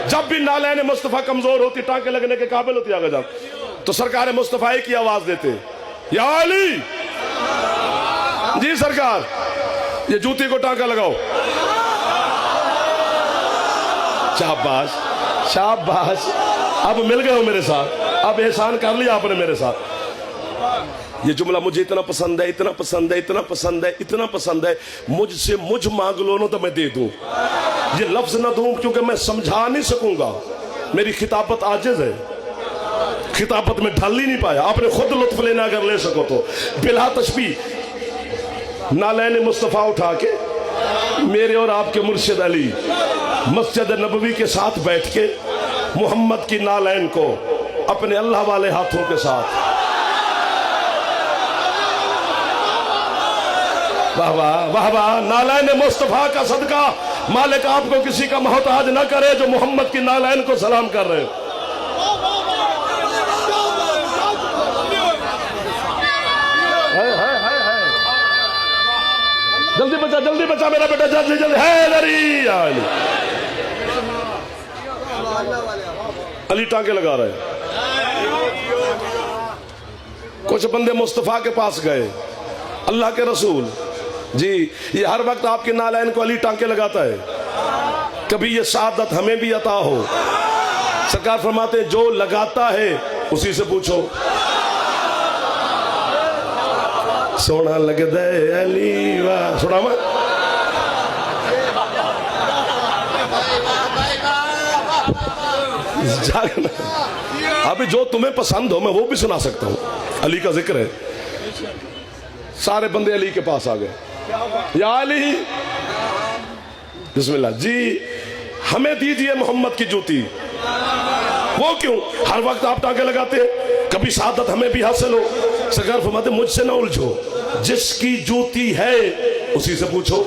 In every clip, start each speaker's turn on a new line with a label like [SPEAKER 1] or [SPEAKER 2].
[SPEAKER 1] जब भी नालैन मुस्तफ़ा कमजोर होती, टांके लगने के काबिल होती, आगे जाओ तो सरकार मुस्तफ़ा की आवाज देते, या अली जी सरकार, ये जूती को टांका लगाओ। शाबाश शाबाश, अब मिल गए हो मेरे साथ, अब एहसान कर लिया आपने मेरे साथ। ये जुमला मुझे इतना पसंद है, इतना पसंद है, इतना पसंद है, इतना पसंद है, मुझसे मुझ मांग लो ना तो मैं दे दूं। ये लफ्ज ना दूं क्योंकि मैं समझा नहीं सकूंगा, मेरी खिताबत आजिज है, खिताबत में ढल ही नहीं पाया। आपने खुद लुत्फ लेना अगर ले सको तो बिला तशबीह नालैन मुस्तफ़ा उठा के मेरे और आपके मुर्शिद अली मस्जिद नबवी के साथ बैठ के मोहम्मद की नालैन को अपने अल्लाह वाले हाथों के साथ, वाह वाह वाह वाह, नालैन मुस्तफ़ा का सदका मालिक आपको किसी का मोहताज ना करे जो मोहम्मद की नालैन को सलाम कर रहे हो। जल्दी बचा मेरा बेटा, जल्दी जल्दी है अली। अली टांके लगा रहे। कुछ बंदे मुस्तफ़ा के पास गए, अल्लाह के रसूल जी, ये हर वक्त आपके नालैन को अली टांके लगाता है, कभी ये सादत हमें भी अता हो। सरकार फरमाते जो लगाता है उसी से पूछो। सोना लगदा है अली वाह, सुना मत अभी जो तुम्हें पसंद हो मैं वो भी सुना सकता हूं। अली का जिक्र है, सारे बंदे अली के पास आ गए, या अली बिस्मिल्लाह जी, हमें दीजिए मोहम्मद की जूती। वो क्यों? हर वक्त आप टांके लगाते हैं, कभी सादत हमें भी हासिल हो। सरकार फरमाते मुझसे ना उलझो, जिसकी जूती है उसी से पूछो।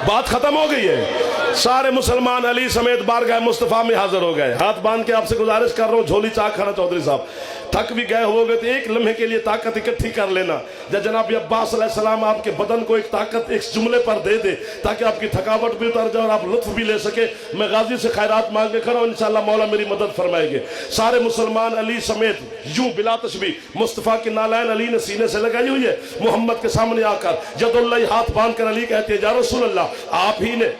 [SPEAKER 1] बात खत्म हो गई है। सारे मुसलमान अली समेत बारगाह मुस्तफ़ा में हाजिर हो गए। हाथ बांध के आपसे गुजारिश कर रहा हूँ, झोली चाक खाना चौधरी साहब, थक भी गए होगे तो एक लम्हे के लिए ताकत इकट्ठी कर लेना। जब जनाब अब्बास अलैहिस्सलाम आपके बदन को एक ताकत एक जुमले पर दे दे ताकि आपकी थकावट भी उतर जाए और आप लुत्फ भी ले सके। मैं गाजी से खैरात मांग के खड़ा हूं, इंशाअल्लाह मौला मेरी मदद फरमाएंगे। सारे मुसलमान अली समेत यूं बिला तशबीह मुस्तफ़ा की नालैन अली ने सीने से लगाई हुई है। मोहम्मद के सामने आकर यदुल्लाह हाथ बांध कर अली कहते हैं, या रसूल अल्लाह, आप ही ने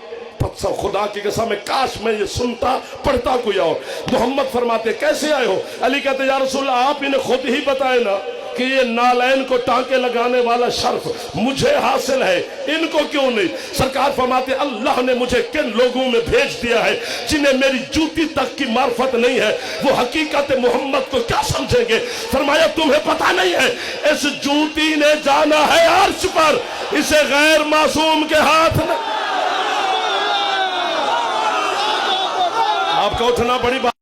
[SPEAKER 1] खुदा की कसम है, काश मैं ये सुनता पढ़ता कोई और। मोहम्मद फरमाते कैसे आए हो? अली कहते या रसूल आप इन्हें खुद ही बताए ना कि ये नालैन को टांके लगाने वाला शर्फ मुझे हासिल है, इनको क्यों नहीं? सरकार फरमाते अल्लाह ने मुझे किन लोगों में भेज दिया है जिन्हें मेरी जूती तक की मार्फत नहीं है, वो हकीकत मोहम्मद को क्या समझेंगे? फरमाया तुम्हें पता नहीं है, इस जूती ने जाना है अर्श पर, इसे गैर मासूम के हाथ में। आपका उठना बड़ी बात।